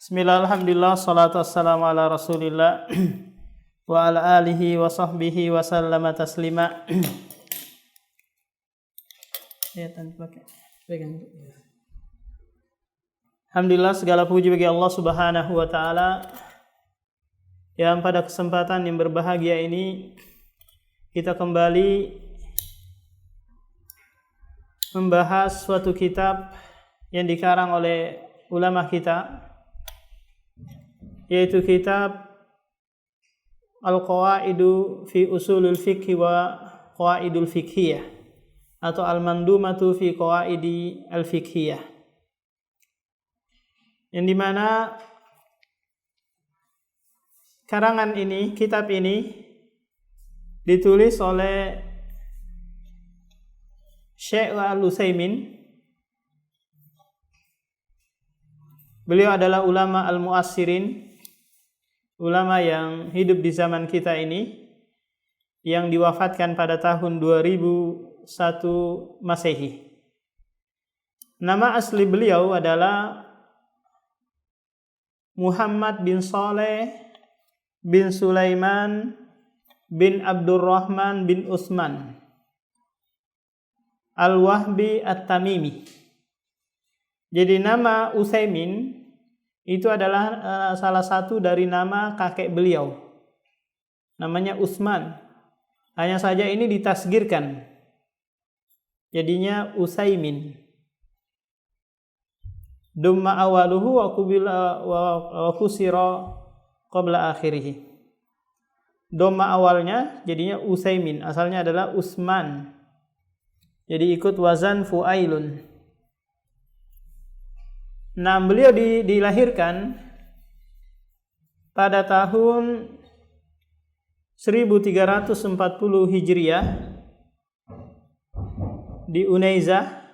Bismillah, alhamdulillah, salatu wassalamu ala rasulillah wa ala alihi wa sahbihi wa sallama taslima. Alhamdulillah, segala puji bagi Allah subhanahu wa ta'ala yang pada kesempatan yang berbahagia ini kita kembali membahas suatu kitab yang dikarang oleh ulama kita, yaitu kitab Al-Qawaidu fi Usulul Fiqh wa Qawaidul Fiqhiyah atau Al-Mandumatu fi Qawaidi Al-Fiqhiyah, yang dimana karangan ini, kitab ini ditulis oleh Syekh Al-Utsaimin. Beliau adalah ulama al-mu'assirin, ulama yang hidup di zaman kita ini, yang diwafatkan pada tahun 2001 Masehi. Nama asli beliau adalah Muhammad bin Saleh bin Sulaiman bin Abdurrahman bin Utsman Al-Wahbi At-Tamimi. Jadi nama Utsaimin itu adalah salah satu dari nama kakek beliau. Namanya Utsman. Hanya saja ini ditasgirkan, jadinya Utsaimin. Dumma awaluhu wa kusira qabla akhirih. Dhamma awalnya jadinya Utsaimin, asalnya adalah Utsman. Jadi ikut wazan fu'ailun. Nah, beliau dilahirkan pada tahun 1340 Hijriah di Unaizah,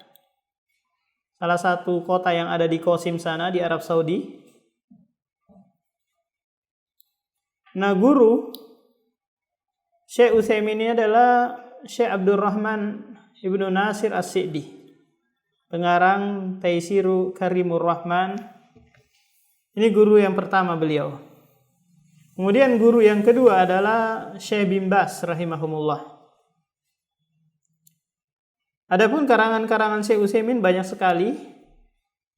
salah satu kota yang ada di Qasim sana di Arab Saudi. Nah, guru Syekh Utsaimin ini adalah Syekh Abdurrahman Ibnu Nasir As-Sa'di, pengarang Taisiru Karimur Rahman. Ini guru yang pertama beliau. Kemudian guru yang kedua adalah Syekh bin Baz rahimahumullah. Adapun karangan-karangan Syekh Utsaimin banyak sekali,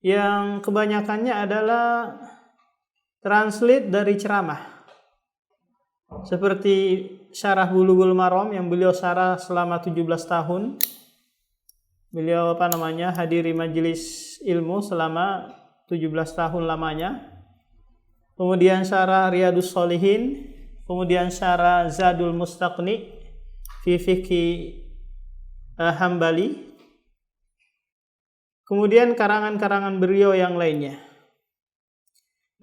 yang kebanyakannya adalah translate dari ceramah. Seperti Syarah Bulughul Maram yang beliau syarah selama 17 tahun. Beliau hadiri majelis ilmu selama 17 tahun lamanya. Kemudian syarah Riyadhus Shalihin, kemudian syarah Zadul Mustaqni fi Fiqhi Hambali. Kemudian karangan-karangan beliau yang lainnya.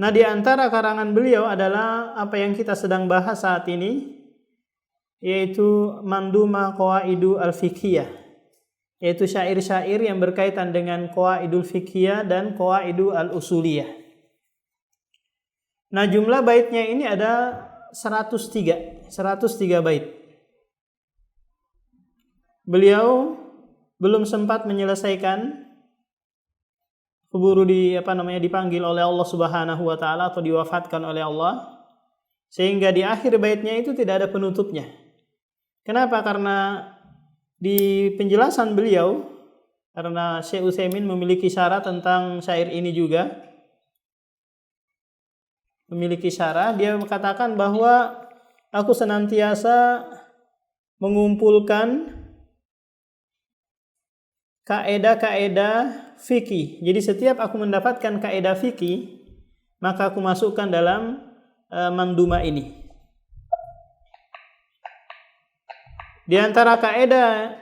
Nah, di antara karangan beliau adalah apa yang kita sedang bahas saat ini, yaitu Manduma Qawaidu Al-Fiqhiyah, yaitu syair-syair yang berkaitan dengan Qawaidul Fiqhiyah dan Qawaidu Al-Usuliyah. Nah, jumlah baitnya ini ada 103 bait. Beliau belum sempat menyelesaikan, keburu dipanggil oleh Allah Subhanahu wa taala atau diwafatkan oleh Allah, sehingga di akhir baitnya itu tidak ada penutupnya. Kenapa? Karena di penjelasan beliau, karena Syekh Utsaimin memiliki syarah tentang syair ini juga, memiliki syarah, dia mengatakan bahwa aku senantiasa mengumpulkan kaedah-kaedah fikih. Jadi setiap aku mendapatkan kaedah fikih, maka aku masukkan dalam manduma ini. Di antara kaedah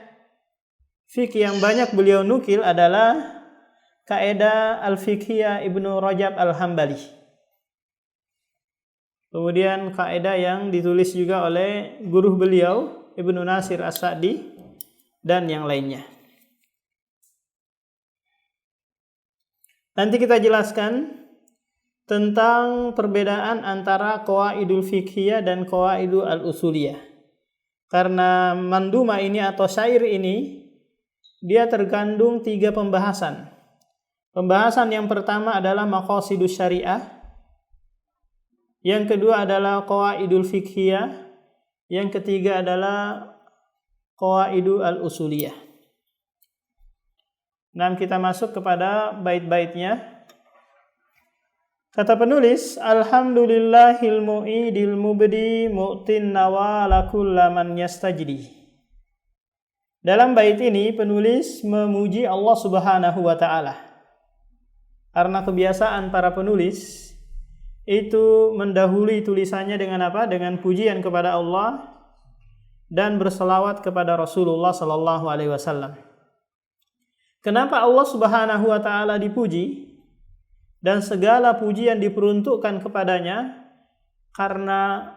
fikih yang banyak beliau nukil adalah kaedah Al-Fiqhiyah Ibnu Rajab Al-Hambali. Kemudian kaedah yang ditulis juga oleh guru beliau Ibnu Nasir As-Sa'di dan yang lainnya. Nanti kita jelaskan tentang perbedaan antara Qawaidul Fiqhiyah dan Qawaidul Al-Usuliyah. Karena manduma ini atau syair ini, dia terkandung 3 pembahasan. Pembahasan yang pertama adalah maqasidus syariah, Yang kedua adalah qawaidul fiqhiyah. Yang ketiga adalah qawaidul al-usuliyah. Nah, kita masuk kepada bait-baitnya. Kata penulis, alhamdulillahil mu'idil mubdi mu'tin nawala kullaman yastajdi. Dalam bait ini penulis memuji Allah Subhanahu wa taala. Karena kebiasaan para penulis itu mendahului tulisannya dengan apa? Dengan pujian kepada Allah dan berselawat kepada Rasulullah sallallahu alaihi wasallam. Kenapa Allah Subhanahu wa taala dipuji dan segala pujian diperuntukkan kepadanya? Karena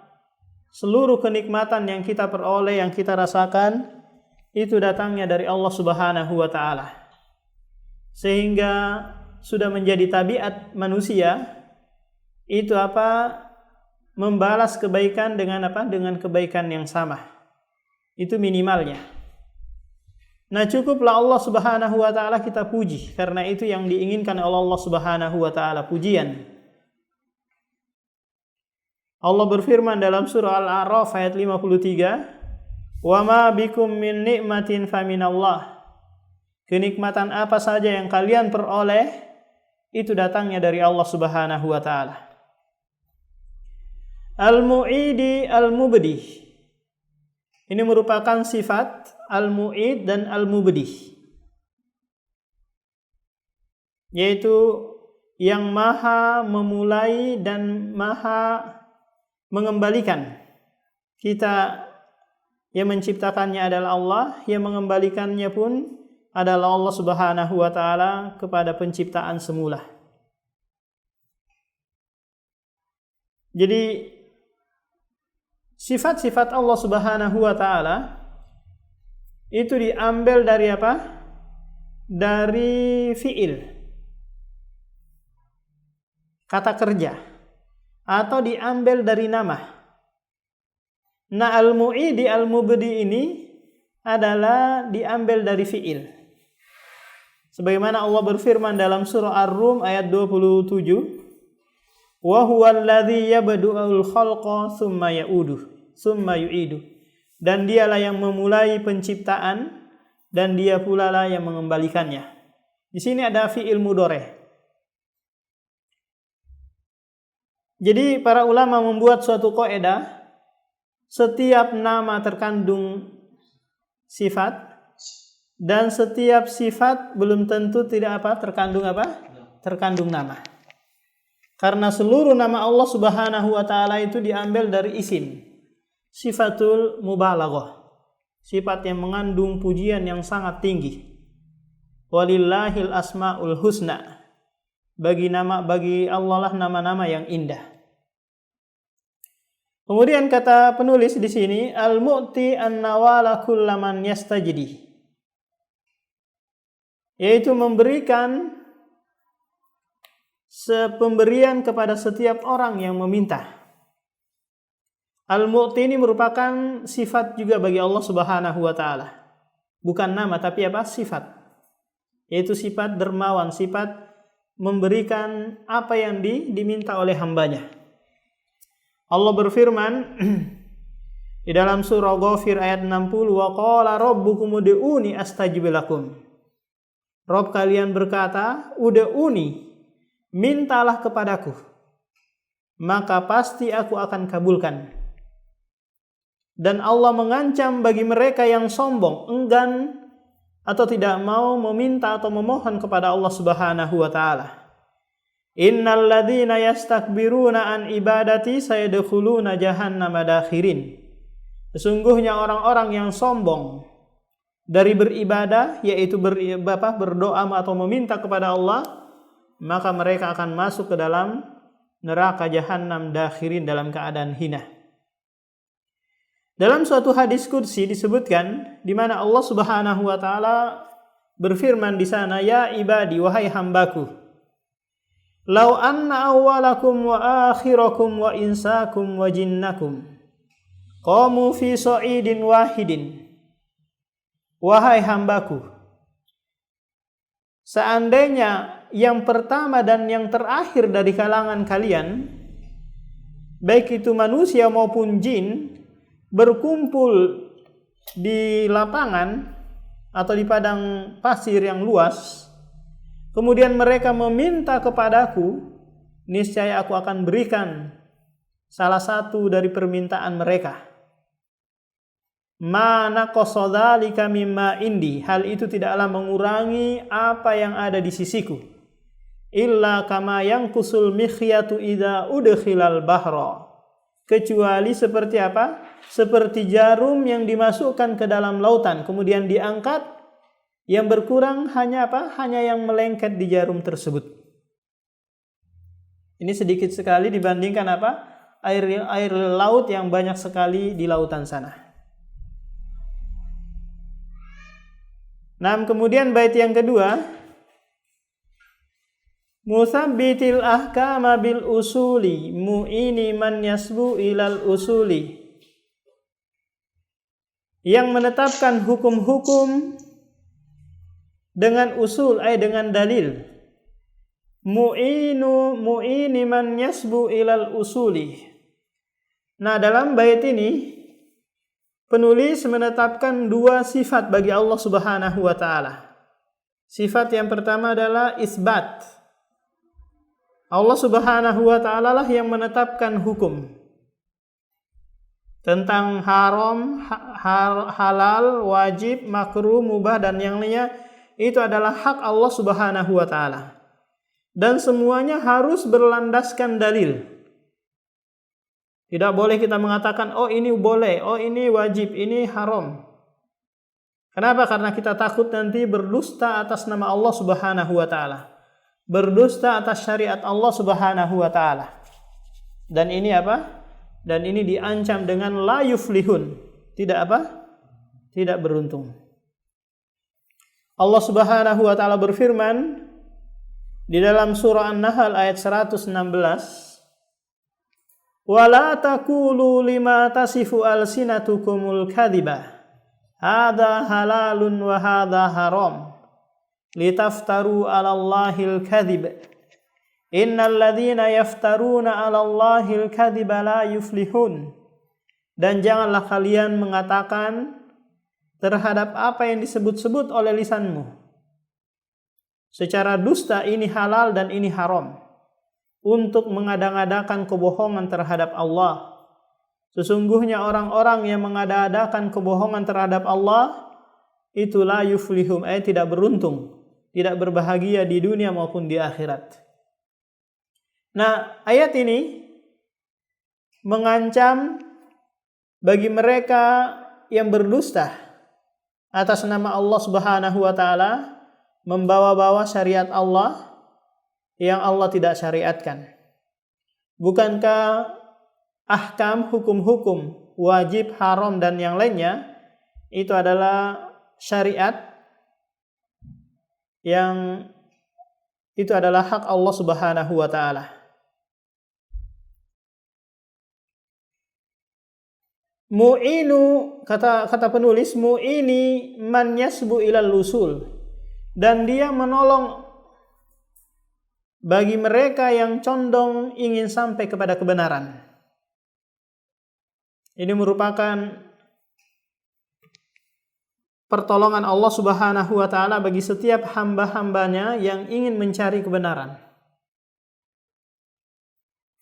seluruh kenikmatan yang kita peroleh, yang kita rasakan itu datangnya dari Allah Subhanahu wa taala. Sehingga sudah menjadi tabiat manusia itu apa? Membalas kebaikan dengan apa? Dengan kebaikan yang sama. Itu minimalnya. Nah, cukuplah Allah Subhanahu wa taala kita puji, karena itu yang diinginkan oleh Allah Subhanahu wa taala, pujian. Allah berfirman dalam surah Al-A'raf ayat 53, "Wa ma bikum min ni'matin faminallah." Kenikmatan apa saja yang kalian peroleh itu datangnya dari Allah Subhanahu wa taala. Al-Mu'idi Al-Mubdi. Ini merupakan sifat Al-Mu'id dan Al-Mubdi. Yaitu yang maha memulai dan maha mengembalikan. Kita yang menciptakannya adalah Allah, yang mengembalikannya pun adalah Allah Subhanahu wa taala kepada penciptaan semula. Jadi sifat-sifat Allah Subhanahu wa taala itu diambil dari apa? Dari fi'il, kata kerja, atau diambil dari nama. Nah, al-mu'idi al-mubdi ini adalah diambil dari fi'il. Sebagaimana Allah berfirman dalam surah Ar-Rum ayat 27, wa huwal ladzi yabda'ul khalqa tsumma yu'idu. Dan dialah yang memulai penciptaan dan dia pula lah yang mengembalikannya. Di sini ada fi'il mudhari'. Jadi para ulama membuat suatu kaidah, setiap nama terkandung sifat dan setiap sifat belum tentu tidak apa? Terkandung nama. Karena seluruh nama Allah Subhanahu wa taala itu diambil dari isim, sifatul mubalaghah, sifat yang mengandung pujian yang sangat tinggi. Walillahil asmaul husna. Bagi Allah lah nama-nama yang indah. Kemudian kata penulis di sini, al-mu'ti an-nawala kullaman yastajdi. Yaitu memberikan pemberian kepada setiap orang yang meminta. Al-Mu'ti ini merupakan sifat juga bagi Allah Subhanahu wa taala. Bukan nama tapi apa? Sifat. Yaitu sifat dermawan, sifat memberikan apa yang diminta oleh hambanya. Allah berfirman di dalam surah Ghafir ayat 60, wa qala rabbukum ud'uni astajib lakum. Rabb kalian berkata, ud'uni, mintalah kepadaku, maka pasti aku akan kabulkan. Dan Allah mengancam bagi mereka yang sombong, enggan atau tidak mau meminta atau memohon kepada Allah Subhanahu wa taala. Innal ladzina yastakbiruna an ibadati sayadkhuluna jahannama dakhirin. Sesungguhnya orang-orang yang sombong dari beribadah, yaitu berdoa atau meminta kepada Allah, maka mereka akan masuk ke dalam neraka jahanam dakhirin, dalam keadaan hina. Dalam suatu hadis qudsi disebutkan di mana Allah Subhanahu wa taala berfirman di sana, ya ibadi, wahai hambaku, lau anna awwalakum wa akhirakum wa insakum wa jinnakum qamu fi sa'idin wahidin. Wahai hambaku, seandainya yang pertama dan yang terakhir dari kalangan kalian baik itu manusia maupun jin, berkumpul di lapangan atau di padang pasir yang luas, kemudian mereka meminta kepadaku, niscaya aku akan berikan salah satu dari permintaan mereka. Ma naqasa dzalika mimma indi, hal itu tidaklah mengurangi apa yang ada di sisiku. Illa kama yanqusul mikhyatu idza udkhilal bahra, kecuali seperti apa? Seperti jarum yang dimasukkan ke dalam lautan kemudian diangkat, yang berkurang hanya apa? Hanya yang melengket di jarum tersebut. Ini sedikit sekali dibandingkan apa? Air laut yang banyak sekali di lautan sana. Nah, kemudian bait yang kedua, musabbitil ahkama bil usuli mu'ini man yasbu ilal usuli, yang menetapkan hukum-hukum dengan usul, dengan dalil. Mu'ini man yasbu ilal usuli. Nah, dalam bait ini penulis menetapkan dua sifat bagi Allah Subhanahu wa taala. Sifat yang pertama adalah isbat. Allah Subhanahu wa taala lah yang menetapkan hukum tentang haram, halal, wajib, makruh, mubah dan yang lainnya. Itu adalah hak Allah Subhanahu wa taala. Dan semuanya harus berlandaskan dalil. Tidak boleh kita mengatakan, oh ini boleh, oh ini wajib, ini haram. Kenapa? Karena kita takut nanti berdusta atas nama Allah Subhanahu wa taala. Berdusta atas syariat Allah Subhanahu wa taala. Dan ini apa? Dan ini diancam dengan la yuflihun. Tidak apa? Tidak beruntung. Allah Subhanahu wa taala berfirman di dalam surah An-Nahl ayat 116, "Wala taqulu lima tasifu alsinatukumul kadhiba, hadza halalun wa hadza haram. Litaftaru 'alallahil kadhib. Innal ladzina yaftaruna 'alallahil kadhiba la yuflihun." Dan janganlah kalian mengatakan terhadap apa yang disebut-sebut oleh lisanmu secara dusta, ini halal dan ini haram, untuk mengada-ngadakan kebohongan terhadap Allah. Sesungguhnya orang-orang yang mengada-adakan kebohongan terhadap Allah itu la yuflihum, tidak beruntung, tidak berbahagia di dunia maupun di akhirat. Nah, ayat ini mengancam bagi mereka yang berdusta atas nama Allah Subhanahu wa taala, membawa-bawa syariat Allah yang Allah tidak syariatkan. Bukankah ahkam, hukum-hukum, wajib, haram dan yang lainnya itu adalah syariat yang itu adalah hak Allah Subhanahu wa taala. Mu'inu, kata penulis, mu'ini man yasbu ilal usul, dan dia menolong bagi mereka yang condong ingin sampai kepada kebenaran. Ini merupakan pertolongan Allah Subhanahu wa taala bagi setiap hamba-hambanya yang ingin mencari kebenaran,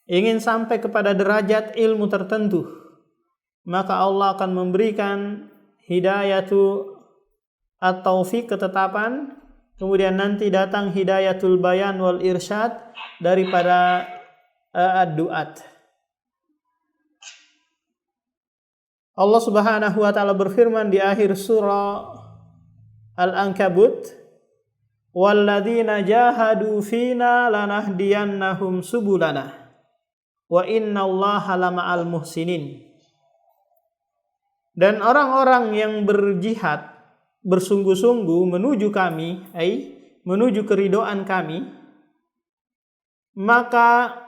ingin sampai kepada derajat ilmu tertentu. Maka Allah akan memberikan hidayatu at-taufiq, ketetapan, kemudian nanti datang hidayatul bayan wal irsyad daripada ad-duat. Allah Subhanahu wa taala berfirman di akhir surah Al-Ankabut, "Walladzina jahadu fina lanahdiyannahum subulana wa innallaha lama'al muhsinin." Dan orang-orang yang berjihad bersungguh-sungguh menuju kami, menuju keridhaan kami, maka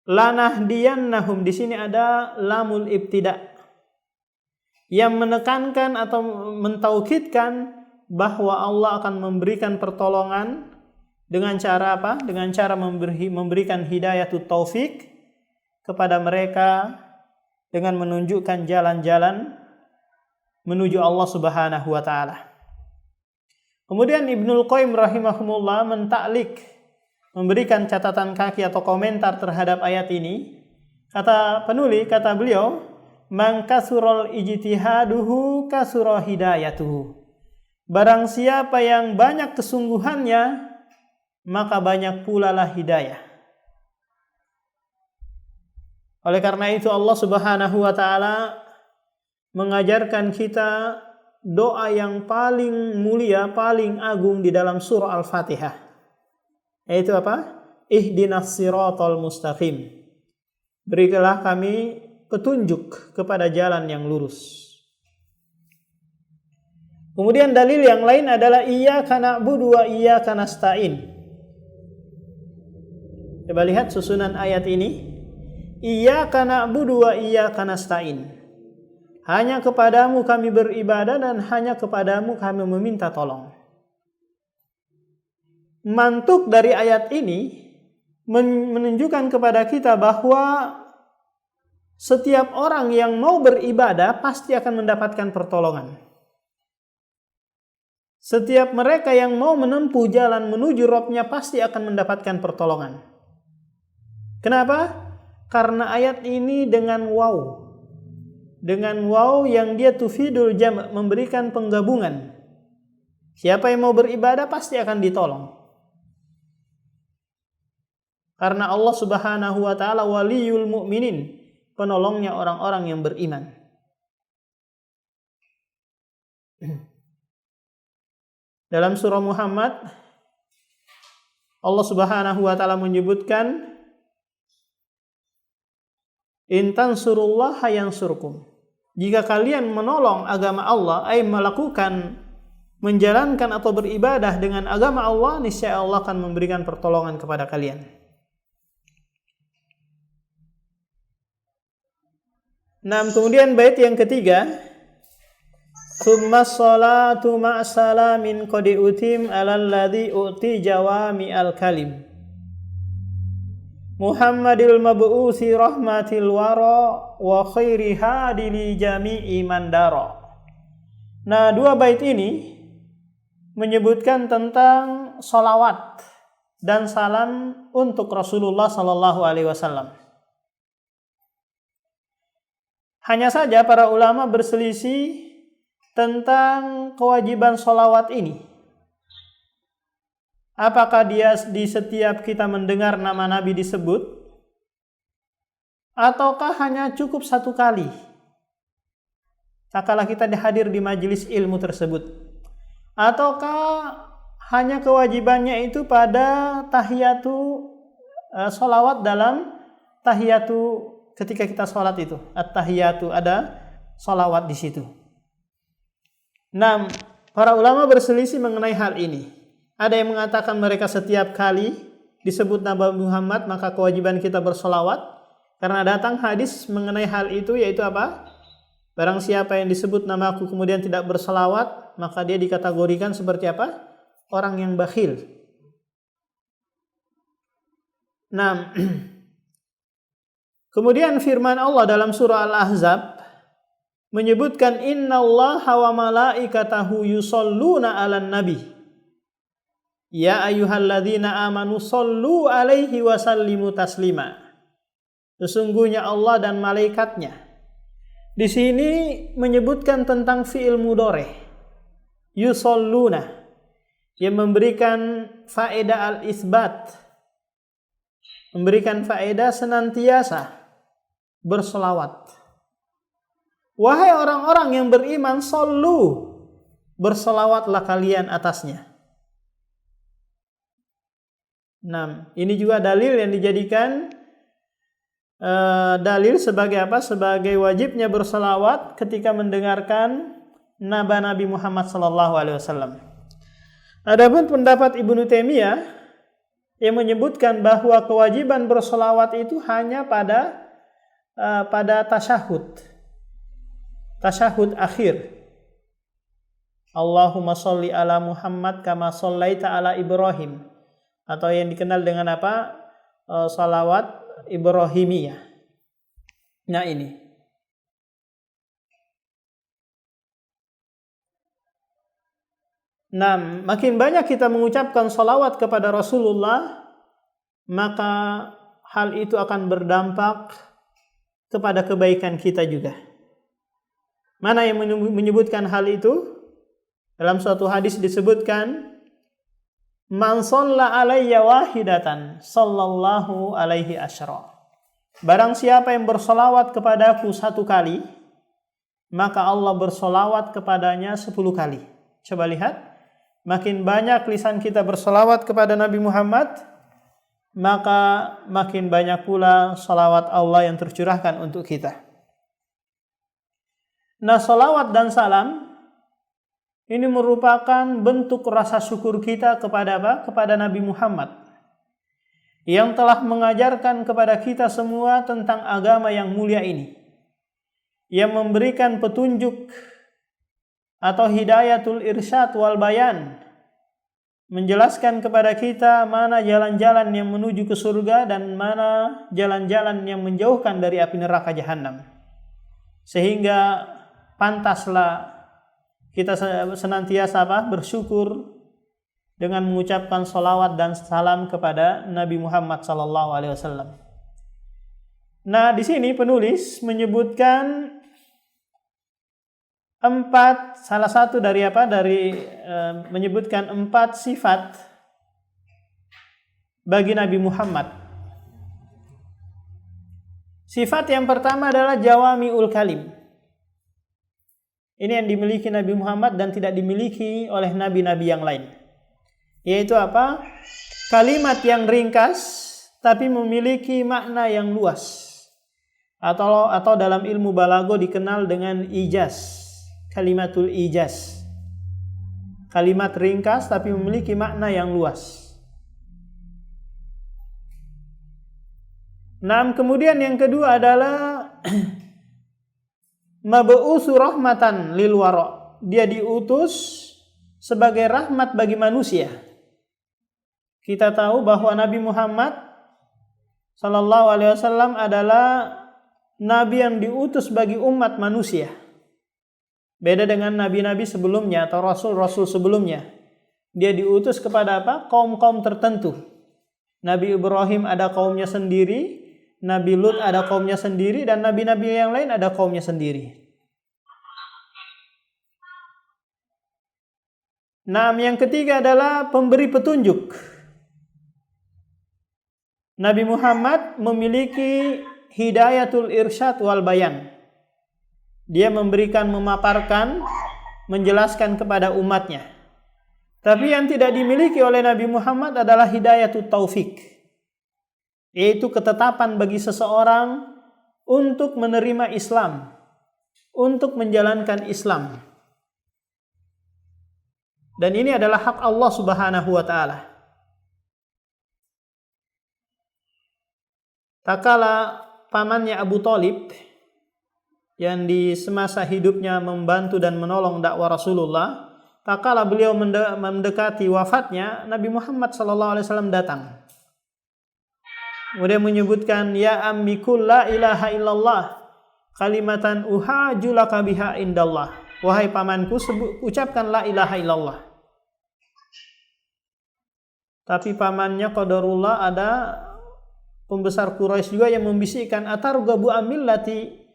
lanahdiyannahum, di sini ada lamul ibtida yang menekankan atau mentaukidkan bahwa Allah akan memberikan pertolongan dengan cara apa? Dengan cara memberikan hidayatut taufik kepada mereka dengan menunjukkan jalan-jalan menuju Allah Subhanahu wa taala. Kemudian Ibnul Qayyim rahimahumullah mentaklik, memberikan catatan kaki atau komentar terhadap ayat ini. Kata beliau, man kasurul ijtihaduhu kasura hidayatuhu. Barang siapa yang banyak kesungguhannya, maka banyak pula lah hidayah. Oleh karena itu Allah Subhanahu wa taala mengajarkan kita doa yang paling mulia, paling agung di dalam surah Al-Fatihah. Yaitu apa? Ihdinas siratal mustaqim. Berikanlah kami petunjuk kepada jalan yang lurus. Kemudian dalil yang lain adalah iyyaka na'budu wa iyyaka nasta'in. Coba lihat susunan ayat ini. Iyyaka na'budu wa iyyaka nasta'in. Hanya kepadamu kami beribadah dan hanya kepadamu kami meminta tolong. Mantuk dari ayat ini menunjukkan kepada kita bahwa setiap orang yang mau beribadah pasti akan mendapatkan pertolongan. Setiap mereka yang mau menempuh jalan menuju Rabb-nya pasti akan mendapatkan pertolongan. Kenapa? Karena ayat ini dengan waw yang dia tufidul jam', memberikan penggabungan. Siapa yang mau beribadah pasti akan ditolong. Karena Allah Subhanahu wa taala waliyul mu'minin, penolongnya orang-orang yang beriman. Dalam surah Muhammad Allah Subhanahu wa taala menyebutkan in tansurullaha yansurkum. Jika kalian menolong agama Allah, menjalankan atau beribadah dengan agama Allah, niscaya Allah akan memberikan pertolongan kepada kalian. Nah, kemudian bait yang ketiga, summa sholatu ma'salamin qad utim alal ladzi uti jawami al kalim Muhammadil mab'usi rahmatil wara wa khairi hadili jami'i mandara. Nah, dua bait ini menyebutkan tentang salawat dan salam untuk Rasulullah sallallahu alaihi wasallam. Hanya saja para ulama berselisih tentang kewajiban salawat ini. Apakah dia di setiap kita mendengar nama Nabi disebut, ataukah hanya cukup satu kali tatkala kita hadir di majelis ilmu tersebut, ataukah hanya kewajibannya itu pada tahiyatu sholawat dalam tahiyatu ketika kita sholat itu, at-tahiyatu, ada sholawat di situ. Nah, para ulama berselisih mengenai hal ini. Ada yang mengatakan mereka setiap kali disebut Nabi Muhammad maka kewajiban kita bersolawat, karena datang hadis mengenai hal itu, yaitu apa? Barang siapa yang disebut namaku kemudian tidak bersolawat, maka dia dikategorikan seperti apa? Orang yang bakhil. Nah, kemudian firman Allah dalam surah Al-Ahzab menyebutkan innallaha wa malaikatahu yusholluna 'alan nabi. Ya ayyuhalladzina amanu shollu alaihi wa sallimu taslima. Sesungguhnya Allah dan malaikatnya. Di sini menyebutkan tentang fi'il mudhari. Yusolluna, yang memberikan faedah al-isbat, memberikan faedah senantiasa berselawat. Wahai orang-orang yang beriman, shollu, berselawatlah kalian atasnya. Nah, ini juga dalil yang dijadikan dalil sebagai apa? Sebagai wajibnya berselawat ketika mendengarkan naba Nabi Muhammad SAW. Adapun pendapat Ibnu Taimiyah yang menyebutkan bahwa kewajiban berselawat itu hanya pada tasyahud akhir. Allahumma sholli ala Muhammad kama shollaita ala Ibrahim, atau yang dikenal dengan apa? Salawat Ibrahimiyah. Nah ini. Nah, makin banyak kita mengucapkan salawat kepada Rasulullah, maka hal itu akan berdampak kepada kebaikan kita juga. Mana yang menyebutkan hal itu? Dalam suatu hadis disebutkan, man shalla alayya wahidatan sallallahu alaihi asyra. Barang siapa yang bersolawat kepadaku satu kali, maka Allah bersolawat kepadanya 10 kali. Coba lihat, makin banyak lisan kita bersolawat kepada Nabi Muhammad, maka makin banyak pula salawat Allah yang tercurahkan untuk kita. Nah, salawat dan salam ini merupakan bentuk rasa syukur kita kepada apa? Kepada Nabi Muhammad yang telah mengajarkan kepada kita semua tentang agama yang mulia ini, yang memberikan petunjuk atau hidayatul irsyad wal bayan, menjelaskan kepada kita mana jalan-jalan yang menuju ke surga dan mana jalan-jalan yang menjauhkan dari api neraka jahanam. Sehingga pantaslah kita senantiasa bersyukur dengan mengucapkan salawat dan salam kepada Nabi Muhammad SAW. Nah, di sini penulis menyebutkan salah satu dari menyebutkan 4 sifat bagi Nabi Muhammad. Sifat yang pertama adalah jawami'ul kalim. Ini yang dimiliki Nabi Muhammad dan tidak dimiliki oleh nabi-nabi yang lain. Yaitu apa? Kalimat yang ringkas tapi memiliki makna yang luas. Atau dalam ilmu balago dikenal dengan ijaz. Kalimatul ijaz. Kalimat ringkas tapi memiliki makna yang luas. Nah, kemudian yang kedua adalah mab'usu rahmatan lil wara. Dia diutus sebagai rahmat bagi manusia. Kita tahu bahwa Nabi Muhammad sallallahu alaihi wasallam adalah nabi yang diutus bagi umat manusia. Beda dengan nabi-nabi sebelumnya atau rasul-rasul sebelumnya. Dia diutus kepada apa? Kaum-kaum tertentu. Nabi Ibrahim ada kaumnya sendiri, Nabi Lut ada kaumnya sendiri, dan nabi-nabi yang lain ada kaumnya sendiri. Nah, yang ketiga adalah pemberi petunjuk. Nabi Muhammad memiliki hidayatul irsyad wal bayan. Dia memaparkan, menjelaskan kepada umatnya. Tapi yang tidak dimiliki oleh Nabi Muhammad adalah hidayatul taufik, yaitu ketetapan bagi seseorang untuk menerima Islam, untuk menjalankan Islam. Dan ini adalah hak Allah Subhanahu wa taala. Tatkala pamannya Abu Thalib yang di semasa hidupnya membantu dan menolong dakwah Rasulullah, tatkala beliau mendekati wafatnya, Nabi Muhammad SAW datang. Kemudian menyebutkan, ya ammi qul la ilaha illallah kalimatan uhaju laka biha indallah. Wahai pamanku, ucapkan la ilaha illallah. Tapi pamannya qadarullah ada pembesar Quraisy juga yang membisikkan, atarghabu amillati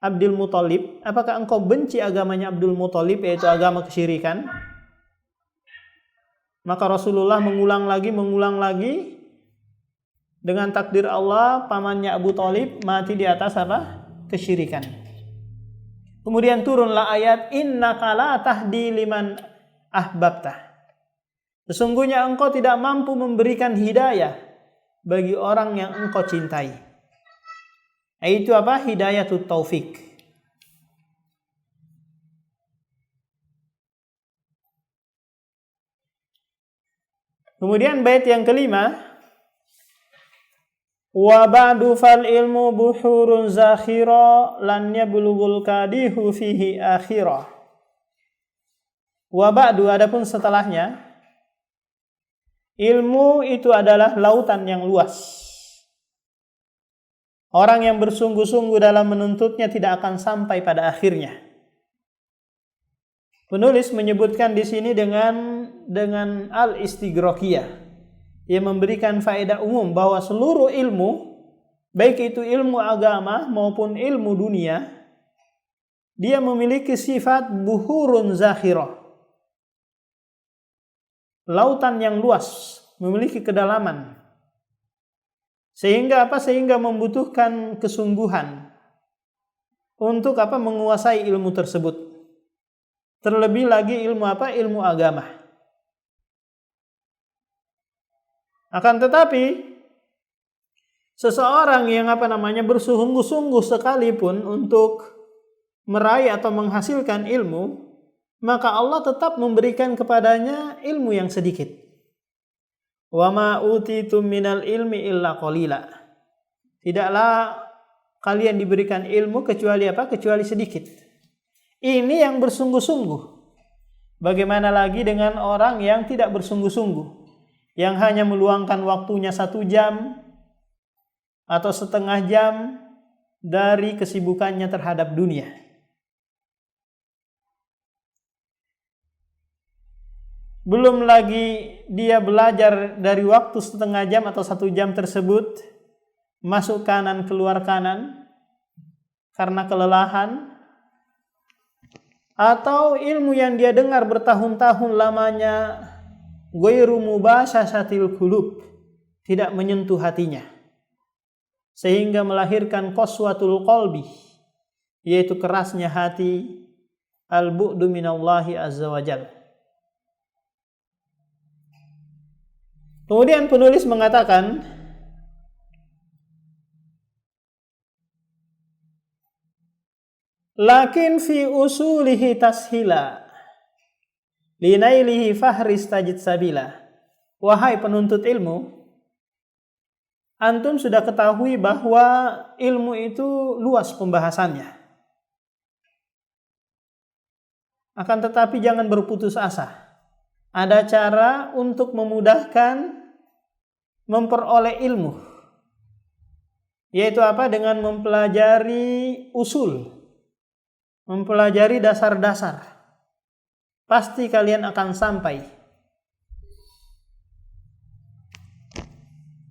Abdul Muthalib, apakah engkau benci agamanya Abdul Muthalib, yaitu agama kesyirikan? Maka Rasulullah mengulang lagi dengan takdir Allah, pamannya Abu Thalib mati di atas apa? Kesyirikan. Kemudian turunlah ayat, innaka la tahdi liman ahbabta. Sesungguhnya engkau tidak mampu memberikan hidayah bagi orang yang engkau cintai. Itu apa? Hidayatul taufik. Kemudian bait yang kelima, wa ba'du fal ilmu buhurun zakhira lan yablughul kadihu fihi akhirah. Wa ba'du, adapun setelahnya, ilmu itu adalah lautan yang luas. Orang yang bersungguh-sungguh dalam menuntutnya tidak akan sampai pada akhirnya. Penulis menyebutkan di sini dengan al-istighraqiyah, yang memberikan faedah umum bahwa seluruh ilmu, baik itu ilmu agama maupun ilmu dunia, dia memiliki sifat buhurun zakhirah, lautan yang luas, memiliki kedalaman. Sehingga Sehingga membutuhkan kesungguhan untuk menguasai ilmu tersebut. Terlebih lagi ilmu Ilmu agama. Akan tetapi seseorang yang bersungguh-sungguh sekalipun untuk meraih atau menghasilkan ilmu, maka Allah tetap memberikan kepadanya ilmu yang sedikit. Wa ma utitum minal ilmi illa qalila. Tidaklah kalian diberikan ilmu kecuali Kecuali sedikit. Ini yang bersungguh-sungguh. Bagaimana lagi dengan orang yang tidak bersungguh-sungguh, yang hanya meluangkan waktunya 1 jam atau setengah jam dari kesibukannya terhadap dunia. Belum lagi dia belajar dari waktu setengah jam atau 1 jam tersebut, masuk kanan keluar kanan karena kelelahan, atau ilmu yang dia dengar bertahun-tahun lamanya ghairu mubashasatil qulub, tidak menyentuh hatinya, sehingga melahirkan qaswatul qalbi, yaitu kerasnya hati, al-bu'du minallahi azza wajalla. Kemudian penulis mengatakan, lakin fi usulihi tashila linailihi fahris tajid sabila. Wahai penuntut ilmu, antum sudah ketahui bahwa ilmu itu luas pembahasannya. Akan tetapi jangan berputus asa. Ada cara untuk memudahkan memperoleh ilmu, yaitu dengan mempelajari usul, mempelajari dasar-dasar. Pasti kalian akan sampai.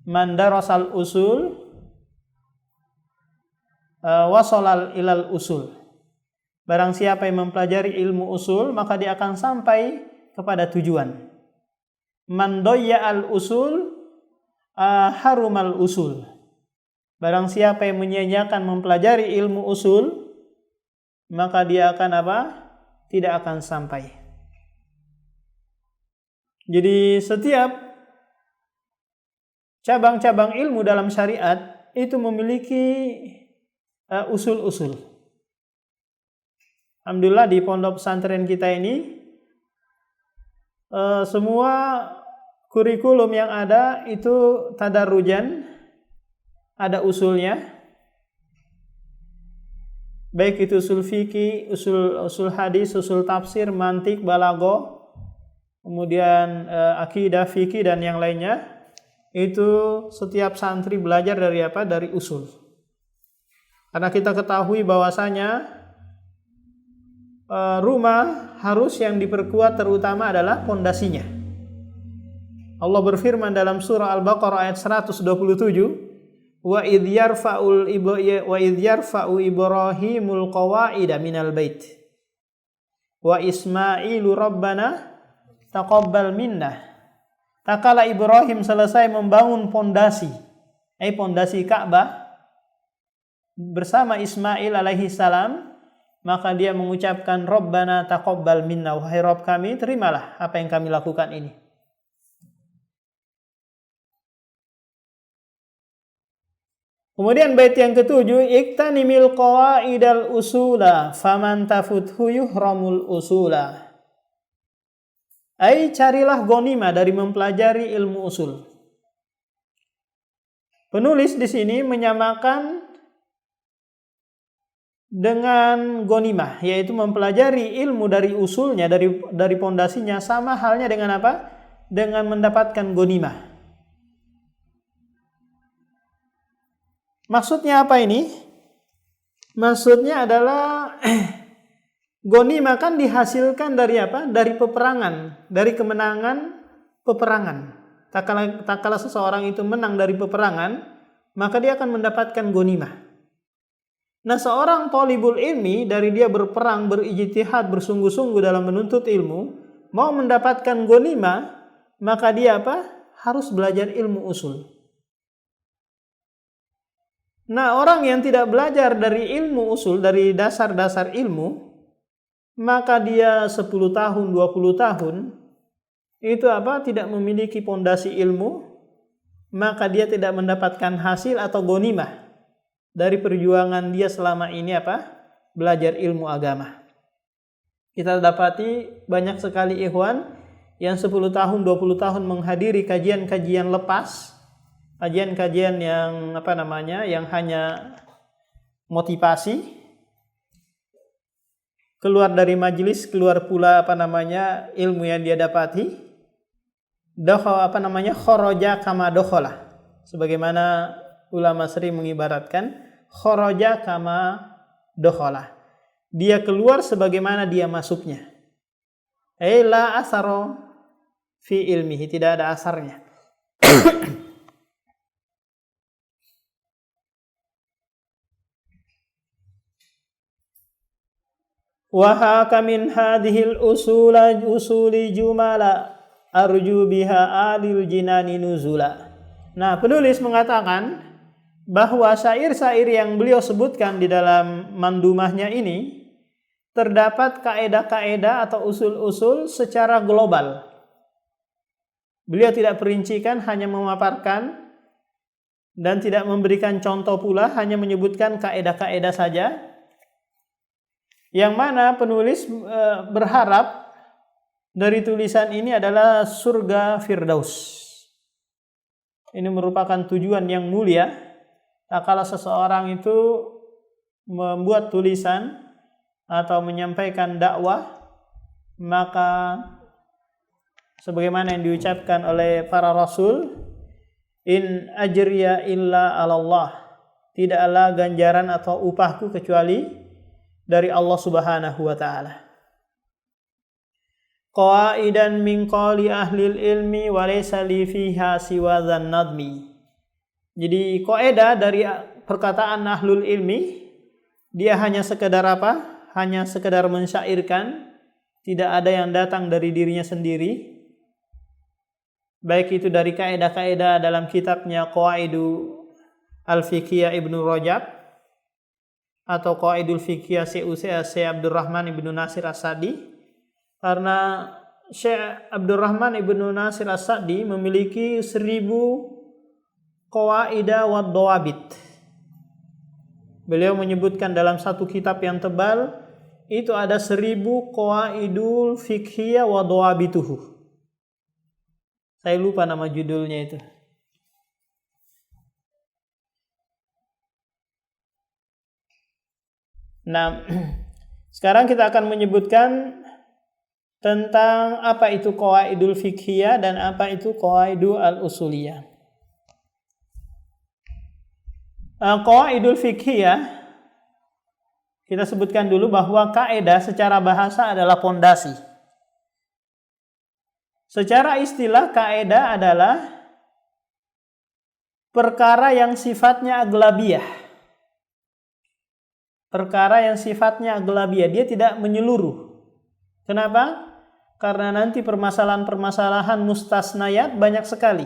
Man darasal usul wasolal ilal usul. Barang siapa yang mempelajari ilmu usul, maka dia akan sampai kepada tujuan. Man doyya al usul harumal usul. Barang siapa yang menyia-nyiakan mempelajari ilmu usul, maka dia akan tidak akan sampai. Jadi setiap cabang-cabang ilmu dalam syariat itu memiliki usul-usul. Alhamdulillah di pondok pesantren kita ini semua kurikulum yang ada itu tadarrujan, ada usulnya, baik itu usul fikih, usul hadis, usul tafsir, mantik, balaghah, kemudian akidah, fikih dan yang lainnya. Itu setiap santri belajar dari usul. Karena kita ketahui bahwasanya rumah harus yang diperkuat terutama adalah pondasinya. Allah berfirman dalam surah Al-Baqarah ayat 127, wa idh yarfa'u Ibrahimul qawa'ida minal bait wa Ismailu rabbana taqabbal minnah. Tatkala Ibrahim selesai membangun pondasi Ka'bah bersama Ismail alaihi salam, maka dia mengucapkan Rabbana taqabbal minna, wahai Rabb kami, terimalah apa yang kami lakukan ini. Kemudian bait yang ketujuh, iktanimil qawaidal usula faman tafuthu yuhramul usula. Carilah ghanimah dari mempelajari ilmu usul. Penulis di sini menyamakan dengan ghanimah, yaitu mempelajari ilmu dari usulnya, dari pondasinya, sama halnya dengan dengan mendapatkan ghanimah. Maksudnya apa ini? Maksudnya adalah ghanimah kan dihasilkan dari apa? Dari peperangan, dari kemenangan peperangan. Tak kala seseorang itu menang dari peperangan, maka dia akan mendapatkan ghanimah. Nah, seorang thalibul ilmi dari dia berperang, berijtihad, bersungguh-sungguh dalam menuntut ilmu, mau mendapatkan ghanimah, maka dia apa? Harus belajar ilmu usul. Nah, orang yang tidak belajar dari ilmu usul, dari dasar-dasar ilmu, maka dia 10 tahun, 20 tahun, itu apa? Tidak memiliki pondasi ilmu, maka dia tidak mendapatkan hasil atau ghanimah dari perjuangan dia selama ini apa? Belajar ilmu agama. Kita dapati banyak sekali ikhwan yang 10 tahun, 20 tahun menghadiri kajian-kajian lepas, kajian-kajian yang yang hanya motivasi, keluar dari majelis, keluar pula ilmu yang dia dapati, kharaja kama dakhala. Sebagaimana ulama sering mengibaratkan kharaja kama dakhala. Dia keluar sebagaimana dia masuknya. La asaro fi ilmihi, tidak ada asarnya. Wa haka min hadhil usuli jumala arju biha alil jinani nuzula. Nah, penulis mengatakan bahwa syair-syair yang beliau sebutkan di dalam mandumahnya ini terdapat kaedah-kaedah atau usul-usul secara global. Beliau tidak perincikan, hanya memaparkan dan tidak memberikan contoh pula, hanya menyebutkan kaedah-kaedah saja. Yang mana penulis berharap dari tulisan ini adalah surga Firdaus. Ini merupakan tujuan yang mulia. Kalau seseorang itu membuat tulisan atau menyampaikan dakwah, maka sebagaimana yang diucapkan oleh para rasul, in ajriya illa 'alallah, tidaklah ganjaran atau upahku kecuali dari Allah Subhanahu wa taala. Qaidan min qali ahli ilmi wa laysa li fiha siwa dzan nadmi. Jadi kaidah dari perkataan ahlul ilmi, dia hanya sekedar apa? Hanya sekedar mensyairkan, tidak ada yang datang dari dirinya sendiri. Baik itu dari kaidah-kaidah dalam kitabnya Qawaidu Al-Fiqhiyah Ibnu Rajab atau Qawaidul Fiqhiyah Syekh Abdurrahman Ibnu Nasir As-Sa'di, karena Syekh Abdurrahman Ibnu Nasir As-Sa'di memiliki 1000 qawaidah wa dawabit. Beliau menyebutkan dalam satu kitab yang tebal itu ada 1000 qawaidul fiqhiyah wa dawabituhu. Saya lupa nama judulnya itu. Nah, sekarang kita akan menyebutkan tentang apa itu qawaidul fiqhiyah dan apa itu qawaidul al-usuliyah. Qawaidul fiqhiyah, kita sebutkan dulu bahwa kaidah secara bahasa adalah pondasi. Secara istilah kaidah adalah perkara yang sifatnya aglabiyah. Perkara yang sifatnya aglabiyah, dia tidak menyeluruh. Kenapa? Karena nanti permasalahan-permasalahan mustasnayat banyak sekali.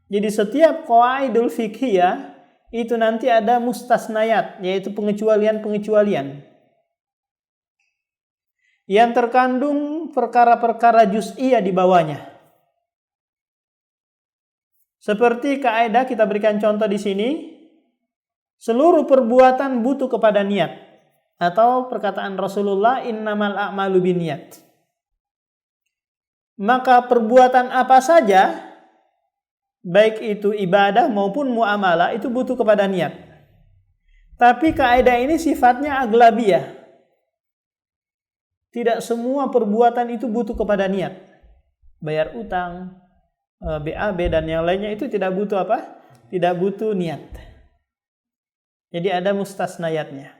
Jadi setiap qawaidul fiqhiyah itu nanti ada mustasnayat, yaitu pengecualian-pengecualian yang terkandung perkara-perkara juz'iyah di bawahnya. Seperti kaidah, kita berikan contoh di sini, seluruh perbuatan butuh kepada niat, atau perkataan Rasulullah, innamal a'malu binniyat. Maka perbuatan apa saja, baik itu ibadah maupun muamalah, itu butuh kepada niat. Tapi kaidah ini sifatnya aglabiyah. Tidak semua perbuatan itu butuh kepada niat. Bayar utang, BAB dan yang lainnya itu tidak butuh apa? Tidak butuh niat. Jadi ada mustasnayatnya.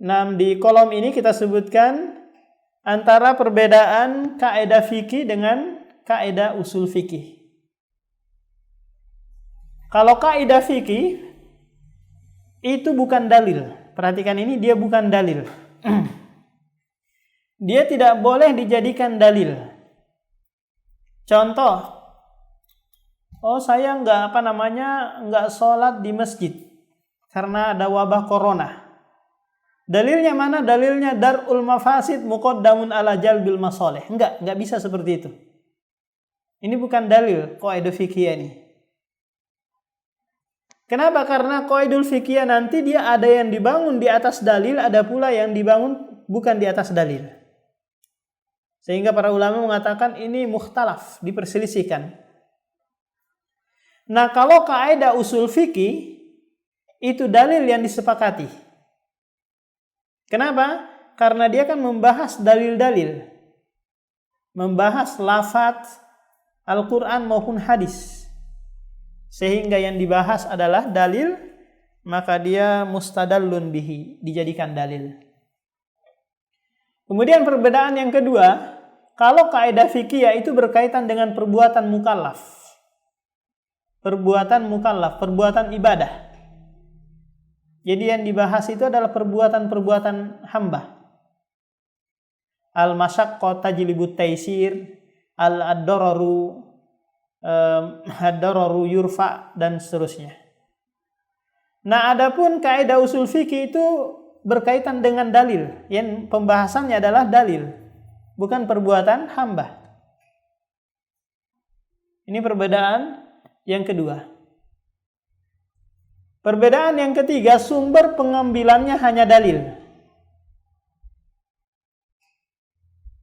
Nah, di kolom ini kita sebutkan antara perbedaan kaidah fikih dengan kaidah usul fikih. Kalau kaidah fikih itu bukan dalil. Perhatikan ini, dia bukan dalil. Dia tidak boleh dijadikan dalil. Contoh, saya nggak sholat di masjid karena ada wabah corona. Dalilnya mana? Dalilnya dar'ul mafasid muqaddamun ala jalbil masalih. Enggak bisa seperti itu. Ini bukan dalil qaidah fikih ini. Kenapa? Karena qaidul fikih nanti dia ada yang dibangun di atas dalil, ada pula yang dibangun bukan di atas dalil. Sehingga para ulama mengatakan ini mukhtalaf, diperselisihkan. Nah, kalau kaidah usul fikih itu dalil yang disepakati. Kenapa? Karena dia kan membahas dalil-dalil. Membahas lafaz Al-Quran maupun hadis. Sehingga yang dibahas adalah dalil, maka dia mustadallun bihi, dijadikan dalil. Kemudian perbedaan yang kedua, kalau kaidah fikih itu berkaitan dengan perbuatan mukallaf. Perbuatan mukallaf, perbuatan ibadah. Jadi yang dibahas itu adalah perbuatan-perbuatan hamba. Al-masyaqqah tajlibut taisir, ad-dararu yurfa, dan seterusnya. Nah, adapun kaidah usul fikih itu berkaitan dengan dalil. Yang pembahasannya adalah dalil, bukan perbuatan hamba. Ini perbedaan yang kedua. Perbedaan yang ketiga, sumber pengambilannya hanya dalil.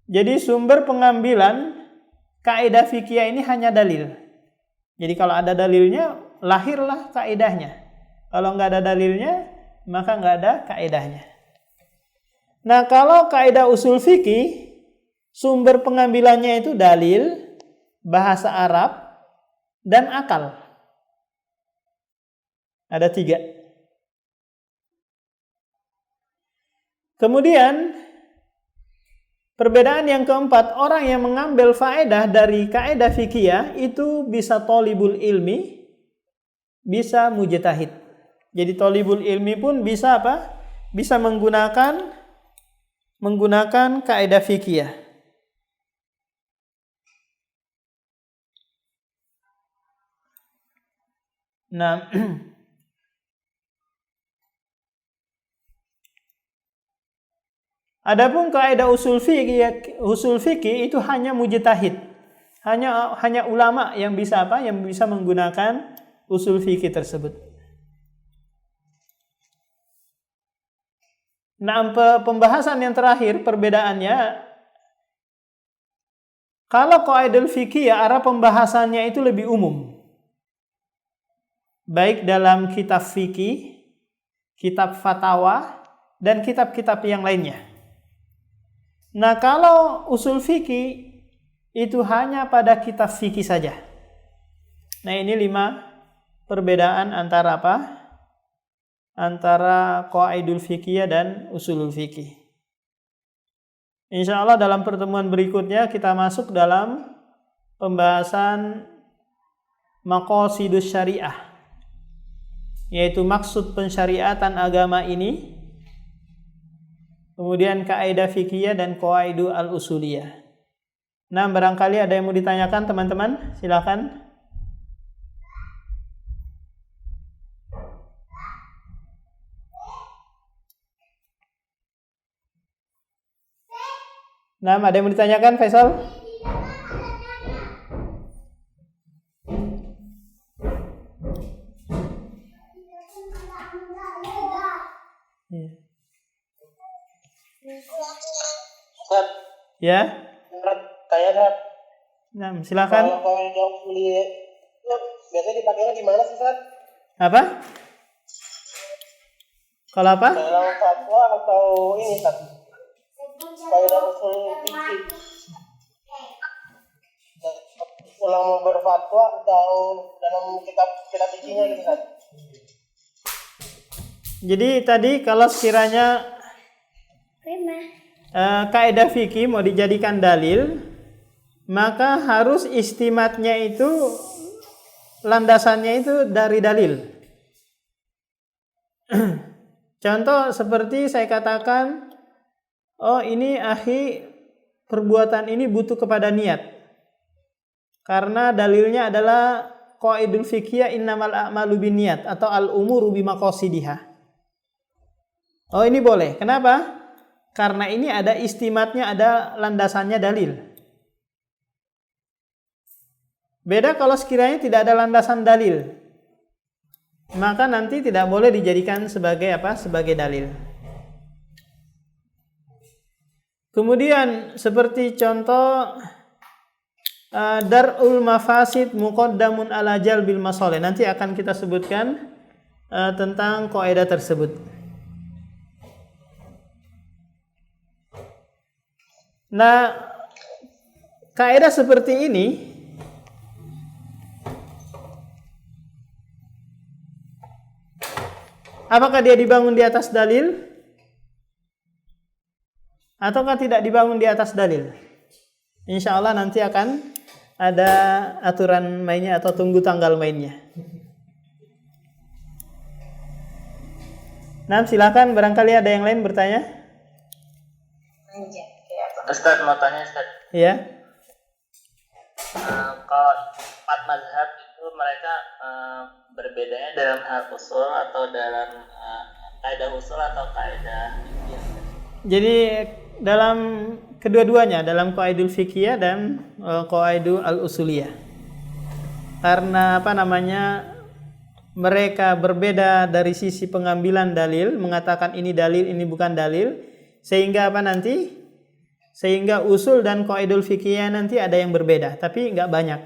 Jadi sumber pengambilan kaidah fikih ini hanya dalil. Jadi kalau ada dalilnya, lahirlah kaidahnya. Kalau nggak ada dalilnya, maka nggak ada kaidahnya. Nah, kalau kaidah usul fikih, sumber pengambilannya itu dalil, bahasa Arab, dan akal. Ada 3. Kemudian perbedaan yang keempat, orang yang mengambil faedah dari kaidah fikih itu bisa thalibul ilmi, bisa mujtahid. Jadi thalibul ilmi pun bisa apa? Bisa menggunakan kaidah fikih. Nah, adapun kaidah usul fikih itu hanya mujtahid. Hanya ulama yang bisa apa? Yang bisa menggunakan usul fikih tersebut. Nah, pembahasan yang terakhir perbedaannya, kalau qaidul fikih arah pembahasannya itu lebih umum. Baik dalam kitab fikih, kitab fatwa, dan kitab-kitab yang lainnya. Nah, kalau usul fikih itu hanya pada kitab fikih saja. Nah, ini 5 perbedaan antara apa? Antara qaidul fikih dan usulul fikih. Insyaallah dalam pertemuan berikutnya kita masuk dalam pembahasan maqasidus syariah, yaitu maksud pensyariatan agama ini. Kemudian kaidah fikih dan qaidu al-usuliyah. Nah, barangkali ada yang mau ditanyakan teman-teman, silakan. Nah, ada yang mau ditanyakan, Faisal? Ya. Kayak Nah, silakan. Kalau yang kuliah biasanya dipakainya di mana sih, Ustaz? Apa? Kalau apa? Dalam fatwa atau ini, Ustaz? Kaidah usul fikih. Ulama berfatwa atau dalam kitab fikihnya gitu, Ustaz? Jadi tadi kalau sekiranya kaidah fikih mau dijadikan dalil, maka harus istimatnya itu landasannya itu dari dalil. Contoh seperti saya katakan, oh ini akhi perbuatan ini butuh kepada niat. Karena dalilnya adalah qaidul fiqhiyah innamal a'malu binniyat atau al-umuru bimaqasidiha. Oh ini boleh. Kenapa? Karena ini ada istimatnya, ada landasannya dalil. Beda kalau sekiranya tidak ada landasan dalil, maka nanti tidak boleh dijadikan sebagai apa? Sebagai dalil. Kemudian seperti contoh dar'ul mafasid muqaddamun ala jalbil masalih. Nanti akan kita sebutkan tentang kaidah tersebut. Nah, kaidah seperti ini apakah dia dibangun di atas dalil ataukah tidak dibangun di atas dalil? Insya Allah nanti akan ada aturan mainnya atau tunggu tanggal mainnya. Nah, silakan barangkali ada yang lain bertanya. Ustaz mau tanya Ustaz. Iya. Kalau 4 mazhab itu mereka berbedanya dalam hal usul atau dalam kaidah usul atau kaidah fikih? Jadi dalam kedua-duanya, dalam qaidul fiqhiyah dan qaidul al-usuliyah. Karena mereka berbeda dari sisi pengambilan dalil, mengatakan ini dalil, ini bukan dalil, sehingga sehingga usul dan qaidul fiqhiyah nanti ada yang berbeda, tapi enggak banyak.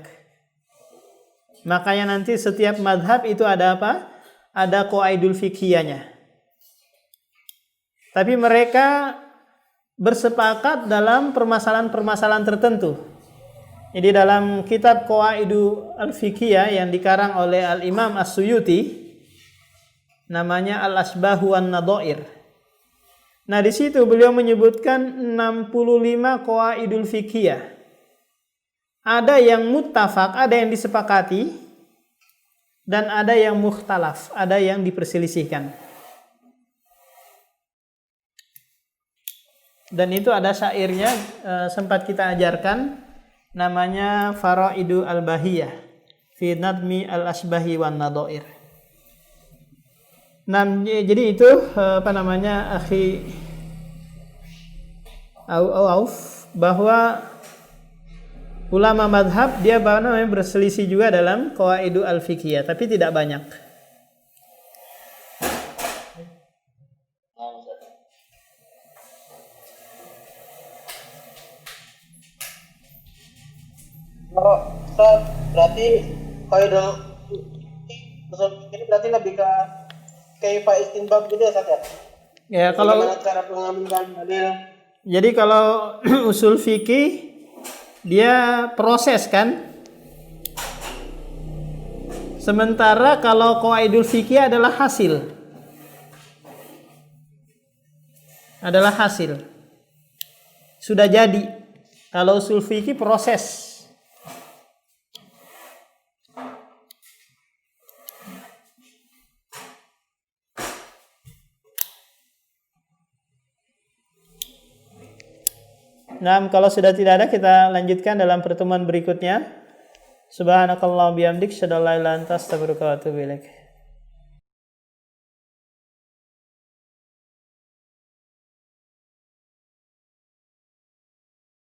Makanya nanti setiap madhab itu ada apa? Ada qaidul fiqhiyahnya. Tapi mereka bersepakat dalam permasalahan-permasalahan tertentu. Jadi dalam kitab Qawaidu al-Fiqhiyah yang dikarang oleh Al-Imam As-Suyuti, namanya Al-Asbahu wan-Nadhair. Nah, di situ beliau menyebutkan 65 qawaidul fiqhiyah. Ada yang muttafaq, ada yang disepakati, dan ada yang mukhtalaf, ada yang diperselisihkan. Dan itu ada syairnya, sempat kita ajarkan, namanya Faraidu al-Bahiyah fi nadmi al-asbahi wan nadhair. Nah, jadi itu akhi Auf, bahwa ulama madhab dia berselisih juga dalam qawaidu al-fiqhiyah, tapi tidak banyak. Oh, Ustaz, berarti kaidah usul ini berarti lebih ke kaifa istinbab gitu ya, Ustaz ya? Ya, kalau bagaimana cara pengambilan dalil? Jadi kalau usul fikih dia proses kan? Sementara kalau qawaidul fikih adalah hasil. Adalah hasil. Sudah jadi. Kalau usul fikih proses. Nah, kalau sudah tidak ada, kita lanjutkan dalam pertemuan berikutnya. Subhanakallah bihamdik, syadallah ila anta astaghfiruka wa atubu ilaik.